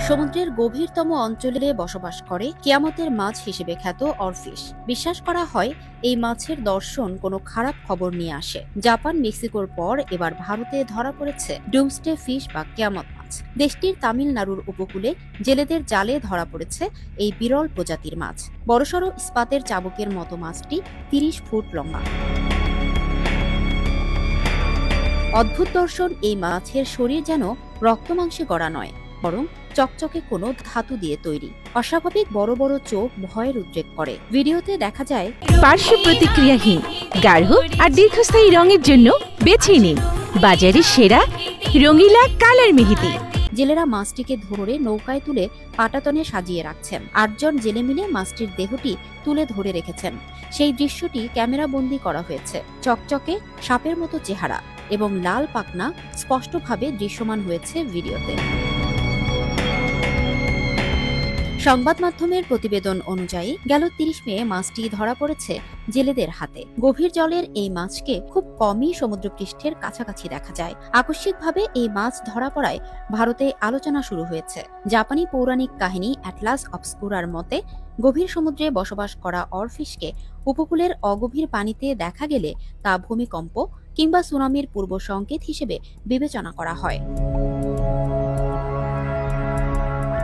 সমুদ্রের গভীরতম অঞ্চলে বসবাস করে কিয়ামতের মাছ হিসেবে খ্যাত অরফিশ। বিশ্বাস করা হয় এই মাছের দর্শন কোনো খারাপ খবর নিয়ে আসে। জাপান, মেক্সিকোর পর এবার ভারতে ধরা পড়েছে ডুমসডে ফিশ বা কিয়ামত মাছ। দেশটির তামিলনাড়ুর উপকূলে জেলেদের জালে ধরা পড়েছে এই বিরল প্রজাতির মাছ। বড়সড় ইস্পাতের চাবুকের মতো মাছটি ৩০ ফুট লম্বা। অদ্ভুত দর্শন এই মাছের শরীর যেন রক্তমাংসে গড়া নয়, বরং চকচকে কোনো ধাতু দিয়ে তৈরি। অস্বাভাবিক বড় বড় চোখ ভয়ের উদ্রেক করে। ভিডিওতে দেখা যায় পার্শ্ব প্রতিক্রিয়াহীন গাঢ় আর দীর্ঘস্থায়ী রঙের জন্য বেছে নিন বাজারের সেরা রঙিলা কালার মেহেদি। জেলেরা মাছটিকে ধরে নৌকায় তুলে পাটাতনে সাজিয়ে রাখছেন। ৮ জন জেলে মিলে মাছটির দেহটি তুলে ধরে রেখেছেন। সেই দৃশ্যটি ক্যামেরাবন্দি করা হয়েছে। চকচকে সাপের মতো চেহারা এবং লাল পাখনা স্পষ্টভাবে দৃশ্যমান হয়েছে ভিডিওতে। সংবাদ মাধ্যমের প্রতিবেদন অনুযায়ী গেল ৩০ মে মাছটি ধরা পড়েছে জেলেদের হাতে। গভীর জলের এই মাছকে খুব কমই সমুদ্রপৃষ্ঠের কাছাকাছি দেখা যায়। আকস্মিকভাবে এই মাছ ধরা পড়ায় ভারতে আলোচনা শুরু হয়েছে। জাপানি পৌরাণিক কাহিনী অ্যাটলাস অবস্কুরার মতে গভীর সমুদ্রে বসবাস করা অরফিশকে উপকূলের অগভীর পানিতে দেখা গেলে তা ভূমিকম্প কিংবা সুনামির পূর্ব সংকেত হিসেবে বিবেচনা করা হয়।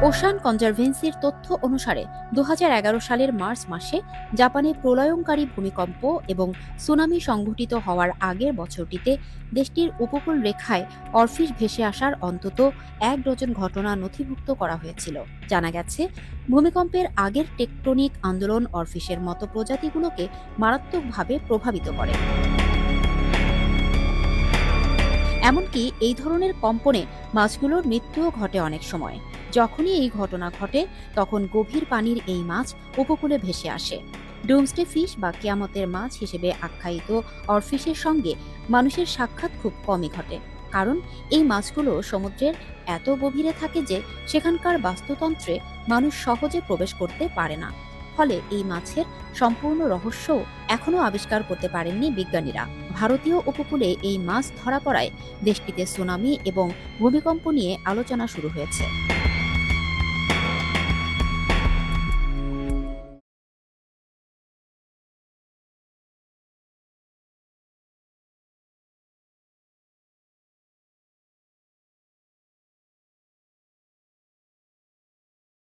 ওশান কনজারভেন্সির তথ্য অনুসারে ২০১১ সালের মার্চ মাসে জাপানে প্রলয়ঙ্কারী ভূমিকম্প এবং সুনামি সংঘটিত হওয়ার আগের বছরটিতে দেশটির উপকূল রেখায় অরফিশ ভেসে আসার অন্তত ১ ডজন ঘটনা নথিভুক্ত করা হয়েছিল। জানা গেছে, ভূমিকম্পের আগের টেকটনিক আন্দোলন অরফিশের মতো প্রজাতিগুলোকে মারাত্মকভাবে প্রভাবিত করে। এমনকি এই ধরনের কম্পনে মাছগুলোর মৃত্যুও ঘটে অনেক সময়। যখনই এই ঘটনা ঘটে তখন গভীর পানির এই মাছ উপকূলে ভেসে আসে। ডুমসডে ফিশ বা কিয়ামতের মাছ হিসেবে আখ্যায়িত অরফিশের সঙ্গে মানুষের সাক্ষাৎ খুব কমই ঘটে, কারণ এই মাছগুলো সমুদ্রের এত গভীরে থাকে যে সেখানকার বাস্তুতন্ত্রে মানুষ সহজে প্রবেশ করতে পারে না। ফলে এই মাছের সম্পূর্ণ রহস্য এখনও আবিষ্কার করতে পারেননি বিজ্ঞানীরা। ভারতীয় উপকূলে এই মাছ ধরা পড়ায় দেশটিতে সুনামি এবং ভূমিকম্প নিয়ে আলোচনা শুরু হয়েছে।